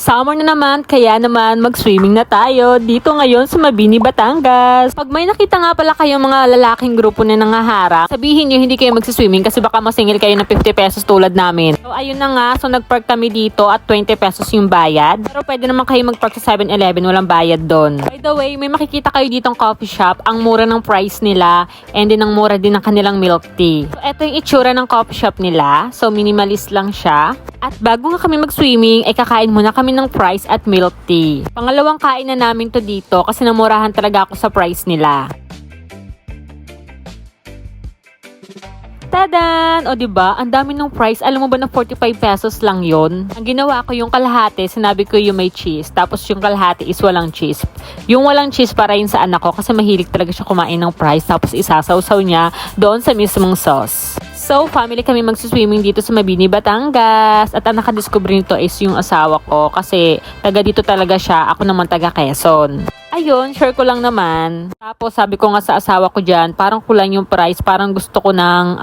Summer na naman, kaya naman mag-swimming na tayo dito ngayon sa Mabini, Batangas. Pag may nakita nga pala kayong mga lalaking grupo na nangaharap, sabihin nyo hindi kayo magsiswimming kasi baka masingil kayo ng 50 pesos tulad namin. So ayun na nga, so nagpark kami dito at 20 pesos yung bayad. Pero pwede naman kayo magpark sa 7-Eleven, walang bayad doon. By the way, may makikita kayo ditong coffee shop, ang mura ng price nila and din ang mura din ng kanilang milk tea. So eto yung itsura ng coffee shop nila, so minimalist lang siya. At bago nga kami mag-swimming, ay kakain muna kami ng fries at milk tea. Pangalawang kain na namin to dito kasi namurahan talaga ako sa price nila. Tadan! O diba, ang dami ng price. Alam mo ba na 45 pesos lang yon? Ang ginawa ko yung kalahati, sinabi ko yung may cheese. Tapos yung kalahati is walang cheese. Yung walang cheese para yun sa anak ko kasi mahilig talaga siya kumain ng fries. Tapos isasawsaw niya doon sa mismong sauce. So, family kami magsiswimming dito sa Mabini, Batangas. At ang nakadiscover nito is yung asawa ko kasi taga dito talaga siya. Ako naman taga Quezon. Ayun, share ko lang naman. Tapos sabi ko nga sa asawa ko dyan, parang kulang yung price. Parang gusto ko ng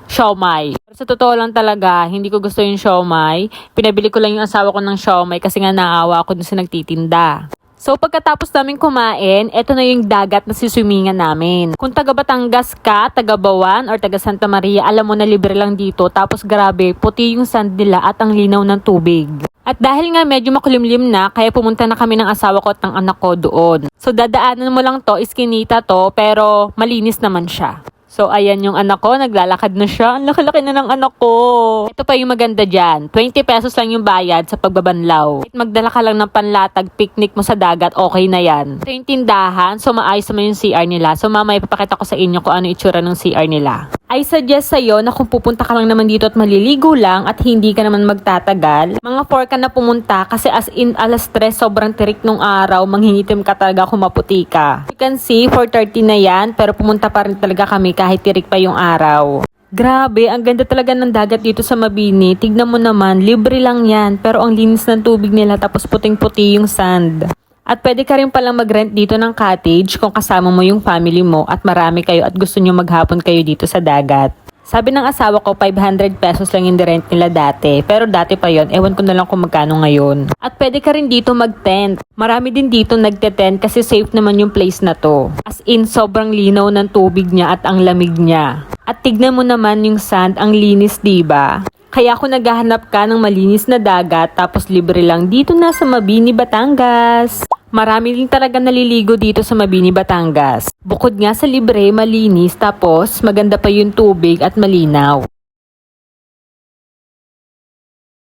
siomai. Pero sa totoo lang talaga, hindi ko gusto yung siomai. Pinabili ko lang yung asawa ko ng siomai kasi nga naawa ako dun sa nagtitinda. So pagkatapos namin kumain, eto na yung dagat na siswimingan namin. Kung taga Batangas ka, taga Bawan, or taga Santa Maria, alam mo na libre lang dito. Tapos grabe, puti yung sand nila at ang linaw ng tubig. At dahil nga medyo makulimlim na, kaya pumunta na kami ng asawa ko at ng anak ko doon. So dadaanan mo lang to, iskinita to, pero malinis naman siya. So, ayan yung anak ko, naglalakad na siya. Ang laki-laki na ng anak ko. Ito pa yung maganda dyan. 20 pesos lang yung bayad sa pagbabanlaw. At magdala ka lang ng panlatag, picnic mo sa dagat, okay na yan. Ito yung tindahan, so maayos naman yung CR nila. So, mamaya ipapakita ko sa inyo kung ano itsura ng CR nila. I suggest sa'yo na kung pupunta ka lang naman dito at maliligo lang at hindi ka naman magtatagal, mga 4 ka na pumunta kasi as in alas 3 sobrang tirik nung araw, manghingitim ka talaga kung maputi ka. You can see 4:30 na yan pero pumunta pa rin talaga kami kahit tirik pa yung araw. Grabe, ang ganda talaga ng dagat dito sa Mabini. Tignan mo naman, libre lang yan pero ang linis ng tubig nila tapos puting-puti yung sand. At pwede ka rin palang mag-rent dito ng cottage kung kasama mo yung family mo at marami kayo at gusto nyo maghapon kayo dito sa dagat. Sabi ng asawa ko, 500 pesos lang yung rent nila dati. Pero dati pa yon, ewan ko na lang kung magkano ngayon. At pwede ka rin dito mag-tent. Marami din dito nagte-tent kasi safe naman yung place na to. As in, sobrang linaw ng tubig niya at ang lamig niya. At tignan mo naman yung sand, ang linis, diba? Kaya kung naghahanap ka ng malinis na dagat tapos libre lang dito na sa Mabini, Batangas. Marami din talaga naliligo dito sa Mabini, Batangas. Bukod nga sa libre, malinis, tapos maganda pa yung tubig at malinaw.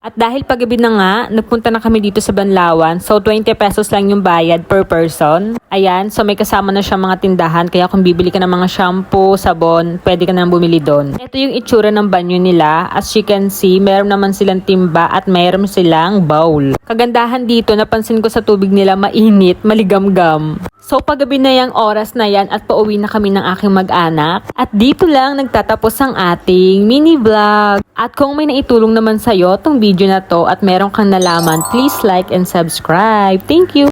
At dahil paggabi na nga, nagpunta na kami dito sa Banlawan. So, 20 pesos lang yung bayad per person. Ayan, so may kasama na siyang mga tindahan. Kaya kung bibili ka ng mga shampoo, sabon, pwede ka nang bumili doon. Ito yung itsura ng banyo nila. As you can see, meron naman silang timba at meron silang bowl. Kagandahan dito, napansin ko sa tubig nila, mainit, maligamgam. So, paggabi na yung oras na yan at pauwi na kami ng aking mag-anak. At dito lang nagtatapos ang ating mini vlog. At kung may naitulong naman sa'yo tong video na to at meron kang nalaman, please like and subscribe. Thank you!